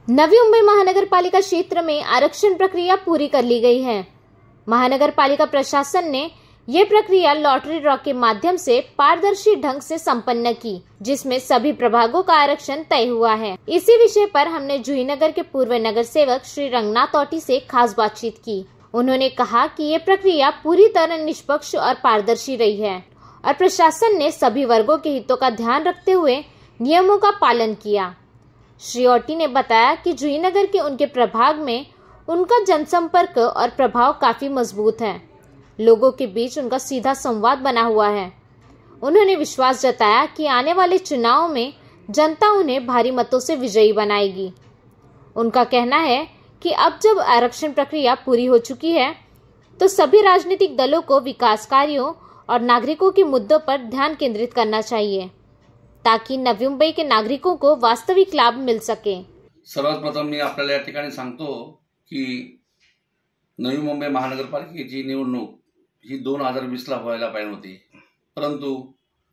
नवी मुंबई महानगर पालिका क्षेत्र में आरक्षण प्रक्रिया पूरी कर ली गई है। महानगर पालिका प्रशासन ने ये प्रक्रिया लॉटरी ड्रॉ के माध्यम से पारदर्शी ढंग से संपन्न की, जिसमें सभी प्रभागों का आरक्षण तय हुआ है। इसी विषय पर हमने जूहीनगर के पूर्व नगर सेवक श्री रंगनाथ औटी से खास बातचीत की। उन्होंने कहा कि ये प्रक्रिया पूरी तरह निष्पक्ष और पारदर्शी रही है और प्रशासन ने सभी वर्गों के हितों का ध्यान रखते हुए नियमों का पालन किया। श्री औटी ने बताया कि जूहीनगर के उनके प्रभाग में उनका जनसंपर्क और प्रभाव काफी मजबूत है। लोगों के बीच उनका सीधा संवाद बना हुआ है। उन्होंने विश्वास जताया कि आने वाले चुनाव में जनता उन्हें भारी मतों से विजयी बनाएगी। उनका कहना है कि अब जब आरक्षण प्रक्रिया पूरी हो चुकी है तो सभी राजनीतिक दलों को विकास कार्यों और नागरिकों के मुद्दों पर ध्यान केंद्रित करना चाहिए ताकि नवी मुंबई के नागरिकों को वास्तविक लाभ मिल सके। सर्वप्रथम मी आपल्याला या ठिकाणी सांगतो की नवी मुंबई महानगरपालिकेची निवडणूक ही 2020 ला व्हायला पाहिजे होती, परंतु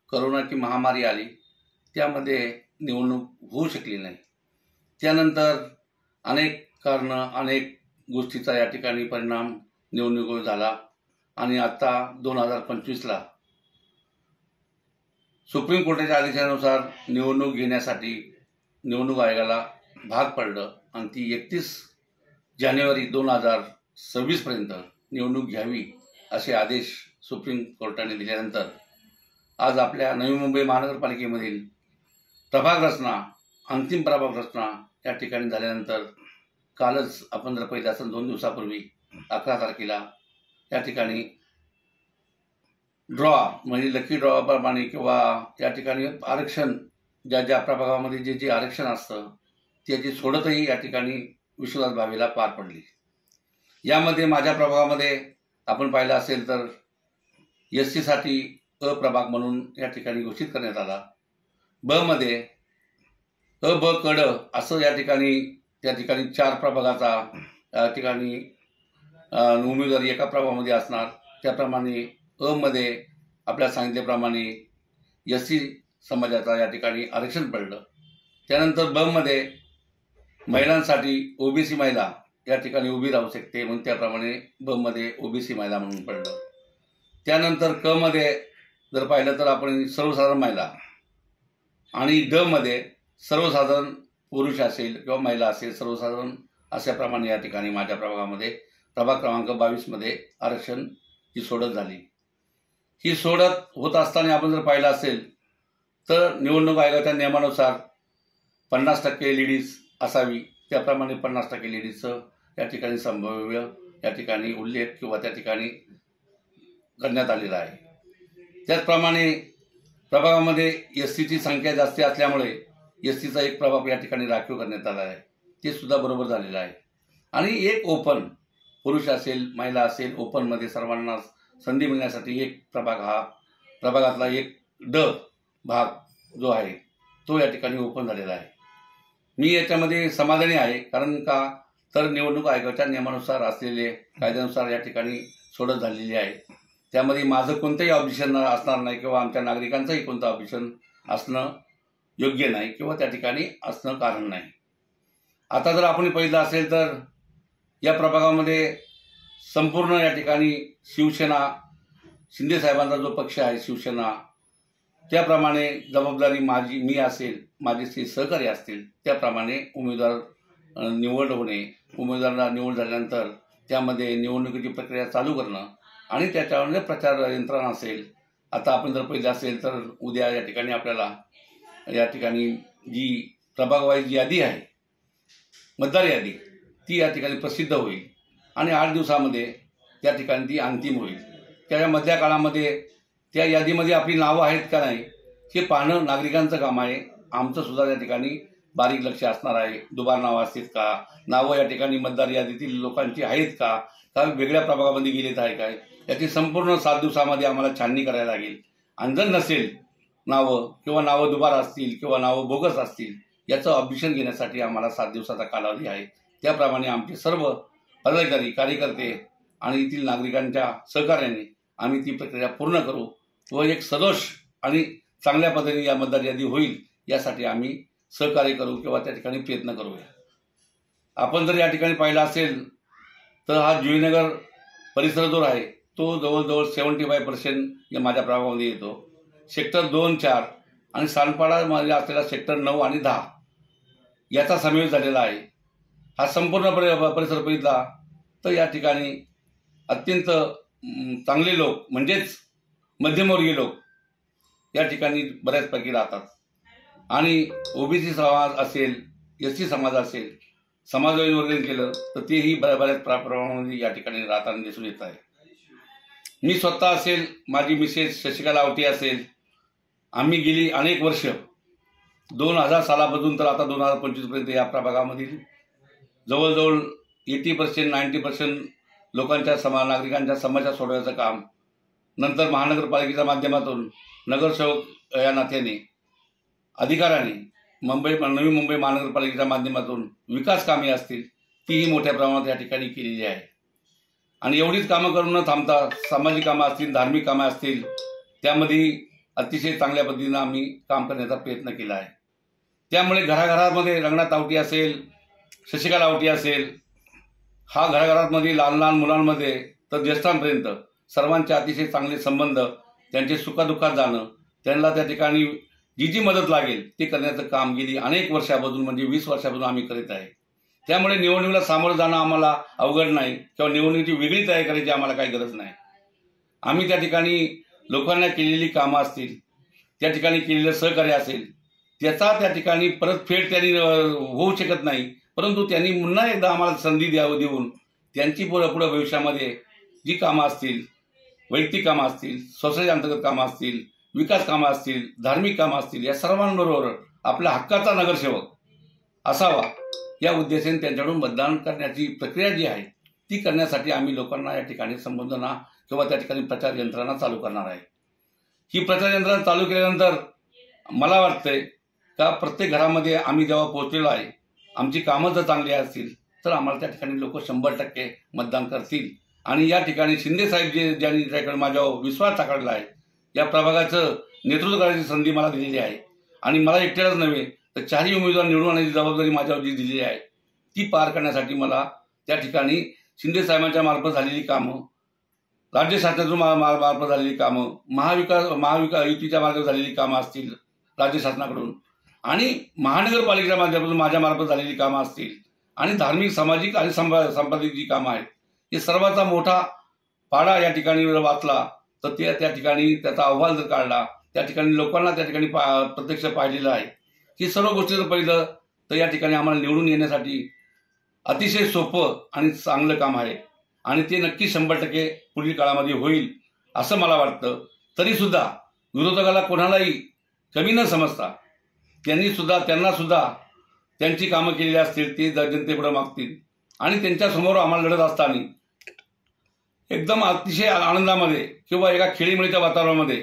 कोरोनाची महामारी आली, त्यामध्ये निवडणूक होऊ शकली नाही। त्यानंतर अनेक कारणं, अनेक गोष्टीचा या ठिकाणी परिणाम निवडणुकीवर झाला आणि आता 2025 ला सुप्रीम कोर्टाच्या आदेशानुसार निवडणूक घेण्यासाठी निवडणूक आयोगाला भाग पडलं आणि ती 31 जानेवारी 2026 पर्यंत निवडणूक घ्यावी असे आदेश सुप्रीम कोर्टाने दिल्यानंतर आज आपल्या नवी मुंबई महानगरपालिकेमधील प्रभाग रचना, अंतिम प्रभाग रचना या ठिकाणी झाल्यानंतर कालच आपण जर पाहिलं असेल 2 दिवसापूर्वी 11 तारखेला या ठिकाणी ड्रॉ म्हणजे लकी ड्रॉ प्रमाणे किंवा या ठिकाणी आरक्षण ज्या प्रभागामध्ये जे आरक्षण असतं त्याची सोडतही या ठिकाणी विश्वनाथ भावेला पार पडली। यामध्ये माझ्या प्रभागामध्ये आपण पाहिलं असेल तर एससी साठी अ प्रभाग म्हणून या ठिकाणी घोषित करण्यात आला। ब मध्ये अ ब कड असं या ठिकाणी 4 प्रभागाचा या ठिकाणी उमेदवार एका प्रभागामध्ये असणार। त्याप्रमाणे अ मध्ये आपल्याला सांगितल्याप्रमाणे एससी समाजाचा या ठिकाणी आरक्षण पडलं। त्यानंतर ब मध्ये महिलांसाठी ओबीसी महिला या ठिकाणी उभी राहू शकते म्हणून त्याप्रमाणे ब मध्ये ओबीसी महिला म्हणून पडलं। त्यानंतर क मध्ये जर पाहिलं तर आपण सर्वसाधारण महिला आणि ड मध्ये सर्वसाधारण पुरुष असेल किंवा महिला असेल सर्वसाधारण अशाप्रमाणे या ठिकाणी माझ्या प्रभागामध्ये प्रभाग क्रमांक 22 मध्ये आरक्षण ही सोडत झाली। ही सोडत होत असताना आपण जर पाहिलं असेल तर निवडणूक आयोगाच्या नियमानुसार 50% लेडीज असावी, त्याप्रमाणे 50% लेडीजचं या ठिकाणी संभाव्य या ठिकाणी उल्लेख किंवा त्या ठिकाणी करण्यात आलेला आहे। त्याचप्रमाणे प्रभागामध्ये एससीची संख्या जास्त असल्यामुळे एससीचा एक प्रभाग या ठिकाणी राखीव करण्यात आला आहे, ते सुद्धा बरोबर झालेलं आहे। आणि एक ओपन पुरुष असेल महिला असेल ओपन मध्ये सर्वांना संधी मिळण्यासाठी एक प्रभाग हा प्रभागातला एक ड भाग जो आहे तो या ठिकाणी ओपन झालेला आहे। मी याच्यामध्ये समाधानी आहे, कारण का तर निवडणूक आयोगाच्या नियमानुसार असलेले कायद्यानुसार या ठिकाणी सोडत झालेली आहे। त्यामध्ये माझं कोणतंही ऑब्जेक्शन असणार नाही किंवा आमच्या नागरिकांचंही कोणतं ऑब्जेक्शन असणं योग्य नाही किंवा त्या ठिकाणी असणं कारण नाही। आता जर आपण पाहिलं असेल तर या प्रभागामध्ये संपूर्ण या ठिकाणी शिवसेना शिंदे साहेबांचा जो पक्ष आहे शिवसेना, त्याप्रमाणे जबाबदारी मी असेल, माझे सहकारी असतील, त्याप्रमाणे उमेदवार निवड होणे, उमेदवारांना निवड झाल्यानंतर त्यामध्ये निवडणुकीची प्रक्रिया चालू करणं आणि त्याच्यावर प्रचार यंत्रणा असेल। आता आपण जर पाहिलं असेल तर उद्या या ठिकाणी आपल्याला या ठिकाणी जी प्रभाग वाईज यादी आहे मतदार यादी ती या ठिकाणी प्रसिद्ध होईल आणि 8 दिवसामध्ये त्या ठिकाणी ती अंतिम होईल। त्या मधल्या काळामध्ये त्या यादीमध्ये आपली नावं आहेत का नाही हे पाहणं नागरिकांचं काम आहे। आमचं सुद्धा त्या ठिकाणी बारीक लक्ष असणार आहे। दुबार नावं असतील का, नावं या ठिकाणी मतदार यादीतील लोकांची आहेत का, वेगळ्या प्रभागामध्ये गेलेत आहे काय, याची संपूर्ण 7 दिवसामध्ये आम्हाला छाननी करायला लागेल। आणि जर नसेल नावं किंवा नावं दुबार असतील किंवा नावं बोगस असतील याचं ऑब्जेक्शन घेण्यासाठी आम्हाला 7 दिवसाचा कालावधी आहे। त्याप्रमाणे आमचे सर्व पदाधिकारी कार्यकर्ते आणि येथील नागरिकांच्या सहकार्याने आम्ही ती प्रक्रिया पूर्ण करू व एक सदोष आणि चांगल्या पद्धतीने या मतदार यादी होईल यासाठी आम्ही सहकार्य करू किंवा त्या ठिकाणी प्रयत्न करूया। आपण जर या ठिकाणी पाहिला असेल तर हा जुईनगर परिसर जो आहे तो जवळजवळ 75% या माझ्या प्रभागामध्ये येतो. सेक्टर 2, 4 आणि सानपाडामध्ये असलेला सेक्टर 9 आणि 10 याचा समावेश झालेला आहे. हा संपूर्ण परिसर बघितला तर या ठिकाणी अत्यंत चांगले लोक म्हणजेच मध्यमवर्गीय लोक या ठिकाणी बऱ्याचपैकी राहतात. आणि ओबीसी समाज असेल, एसटी समाज असेल, समाजवादी वर्गीकरण केलं तर तेही बऱ्याच प्रमाणामध्ये या ठिकाणी राहताना दिसून येत आहे. मी स्वतः असेल, माझी मिसेस शशिकला आवटे असेल, आम्ही गेली अनेक वर्ष 2000 सालापासून तर आता 2025 पर्यंत या प्रभागामधील जवळजवळ 80% 90% लोकांच्या नागरिकांच्या समस्या सोडवण्याचं काम, नंतर महानगरपालिकेच्या माध्यमातून नगरसेवक या नात्याने अधिकाऱ्याने नवी मुंबई महानगरपालिकेच्या माध्यमातून विकास कामे असतील तीही मोठ्या प्रमाणात या ठिकाणी केलेली आहे. आणि एवढीच कामं करून न थांबता सामाजिक कामं असतील, धार्मिक कामं असतील, त्यामध्ये अतिशय चांगल्या पद्धतीनं आम्ही काम करण्याचा प्रयत्न केला आहे. त्यामुळे घराघरामध्ये रंगनाथ आवटी असेल, शशिकला आवटी असेल, हा घराघरामध्ये लहान लहान मुलांमध्ये तर ज्येष्ठांपर्यंत सर्वांचे अतिशय चांगले संबंध, त्यांचे सुखदुःखात जाणं, त्यांना त्या ठिकाणी जी मदत लागेल ते करण्याचं काम गेली अनेक वर्षापासून म्हणजे 20 वर्षापासून आम्ही करीत आहे. त्यामुळे निवडणुकीला सामोरं जाणं आम्हाला अवघड नाही किंवा निवडणुकीची वेगळी तयारी करायची आम्हाला काही गरज नाही. आम्ही त्या ठिकाणी लोकांना केलेली कामं असतील, त्या ठिकाणी केलेलं सहकार्य असेल, त्याचा त्या ठिकाणी परतफेड त्यांनी होऊ शकत नाही, परंतु त्यांनी पुन्हा एकदा आम्हाला संधी देऊन त्यांची पुढे भविष्यामध्ये जी कामं असतील, वैयक्तिक कामं असतील, सोसायटी अंतर्गत कामं असतील, विकास कामं असतील, धार्मिक कामं असतील, या सर्वांबरोबर आपल्या हक्काचा नगरसेवक असावा या उद्देशाने त्यांच्याकडून मतदान करण्याची प्रक्रिया जी आहे ती करण्यासाठी आम्ही लोकांना या ठिकाणी संबोधना किंवा त्या ठिकाणी प्रचार यंत्रणा चालू करणार आहे. ही प्रचार यंत्रणा चालू केल्यानंतर मला वाटतंय का प्रत्येक घरामध्ये आम्ही जेव्हा पोहोचलेलो आहे, आमची कामं जर चांगली असतील तर आम्हाला त्या ठिकाणी लोक 100% मतदान करतील. आणि या ठिकाणी शिंदे साहेब ज्यांनी त्याकडे माझ्यावर विश्वास टाकलेला आहे, या प्रभागाचं नेतृत्व करायची संधी मला दिलेली आहे. आणि मला एकट्यालाच नव्हे तर 4ही उमेदवार निवडून आणण्याची जबाबदारी माझ्यावर जी दिलेली आहे ती पार करण्यासाठी मला त्या ठिकाणी शिंदे साहेबांच्या मार्फत झालेली कामं, राज्य शासनातून मार्फत झालेली कामं, महाविकास युतीच्या मार्फत झालेली कामं असतील राज्य शासनाकडून, आणि महानगरपालिकेच्या माध्यमातून माझ्या मार्फत झालेली कामं असतील, आणि धार्मिक, सामाजिक आणि संपादिक जी कामं आहेत, हे सर्वांचा मोठा पाडा या ठिकाणी वाचला तर त्या ठिकाणी त्याचा अहवाल जर काढला, त्या ठिकाणी लोकांना त्या ठिकाणी प्रत्यक्ष पाहिलेलं आहे. ही सर्व गोष्टी जर पाहिलं तर या ठिकाणी आम्हाला निवडून येण्यासाठी अतिशय सोपं आणि चांगलं काम आहे. आणि ते नक्की 100% पुढील काळामध्ये होईल असं मला वाटतं. तरी सुद्धा विरोधकाला कोणालाही कमी न समजता त्यांना सुद्धा त्यांची कामं केलेली असतील ते जनतेपुढे मागतील. आणि त्यांच्यासमोर आम्हाला लढत असताना एकदम अतिशय आनंदामध्ये किंवा एका खेळीमेळीच्या वातावरणामध्ये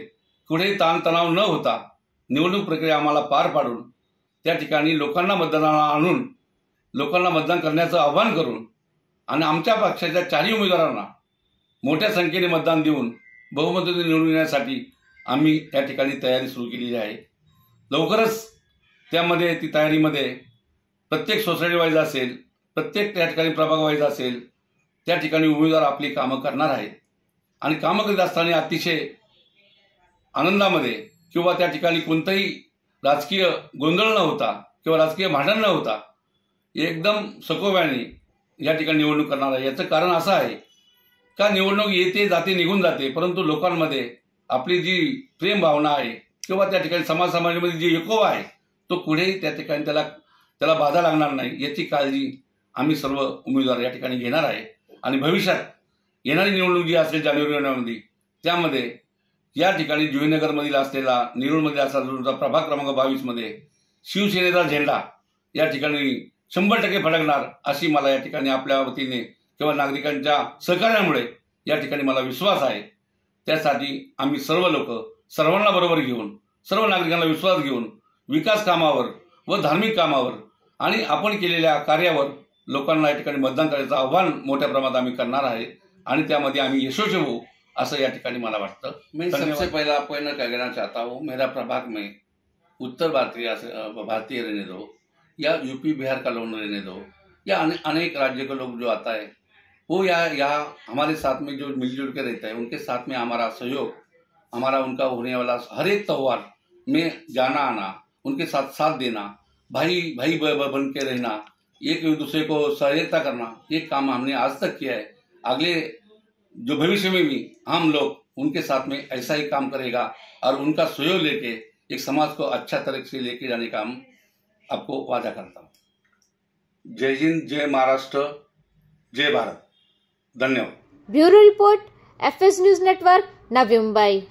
कुठेही ताणतणाव न होता निवडणूक प्रक्रिया आम्हाला पार पाडून त्या ठिकाणी लोकांना मतदानाला आणून लोकांना मतदान करण्याचं आवाहन करून आणि आमच्या पक्षाच्या 4ही उमेदवारांना मोठ्या संख्येने मतदान देऊन बहुमताने निवडून येण्यासाठी आम्ही त्या ठिकाणी तयारी सुरू केलेली आहे. लवकरच त्यामध्ये ती तयारीमध्ये प्रत्येक सोसायटी वाईज असेल, प्रत्येक त्या ठिकाणी प्रभाग वाईज असेल, त्या ठिकाणी उमेदवार आपली कामं करणार आहेत. आणि कामं करीत असताना अतिशय आनंदामध्ये किंवा त्या ठिकाणी कोणताही राजकीय गोंधळ न होता किंवा राजकीय भांडण न होता एकदम सकोब्याने या ठिकाणी निवडणूक करणार आहे. याचं कारण असं आहे का निवडणूक येते जाते निघून जाते, परंतु लोकांमध्ये आपली जी प्रेम भावना आहे किंवा त्या ठिकाणी समाजामध्ये जी एकोपा आहे तो पुढेही त्या ठिकाणी त्याला बाधा लागणार नाही याची काळजी आम्ही सर्व उमेदवार या ठिकाणी घेणार आहे. आणि भविष्यात येणारी निवडणूक जी असेल जानेवारी महिन्यामध्ये त्यामध्ये या ठिकाणी जुईनगरमधील असलेला, नेरूळमध्ये असलेला प्रभाग क्रमांक 22 मध्ये शिवसेनेचा झेंडा या ठिकाणी 100% फडकणार अशी मला या ठिकाणी आपल्या वतीने किंवा नागरिकांच्या सहकार्यामुळे या ठिकाणी मला विश्वास आहे. त्यासाठी आम्ही सर्व लोक सर्वांना बरोबर घेऊन, सर्व नागरिकांना विश्वास घेऊन विकास कामावर व धार्मिक कामावर आणि आपण केलेल्या कार्यावर लोकांना या ठिकाणी मतदान करायचं आव्हान मोठ्या प्रमाणात आम्ही करणार आहे. आणि त्यामध्ये आम्ही यशस्वी होऊ असं या ठिकाणी मला वाटतं. मैं सबसे पहला आपको ये कहना चाहता हूँ, मेरा प्रभाग में उत्तर भारतीय रहने दो या यूपी बिहार का लोन रहने दो या अनेक राज्य के लोग जो आता है वो या हमारे साथ में जो मिलजुल के रहता है, उनके साथ में हमारा सहयोग, हमारा उनका होने वाला हर एक त्यौहार में जाना आना, उनके साथ साथ देना, भाई भाई बन के रहना, एक दूसरे को सहायता करना, ये काम हमने आज तक किया है। अगले जो भविष्य में भी हम लोग उनके साथ में ऐसा ही काम करेगा और उनका सहयोग लेके एक समाज को अच्छा तरह से लेके जाने का हम आपको वादा करता हूँ। जय हिंद, जय महाराष्ट्र, जय भारत। धन्यवाद। Bureau report, FS news network, Navi Mumbai.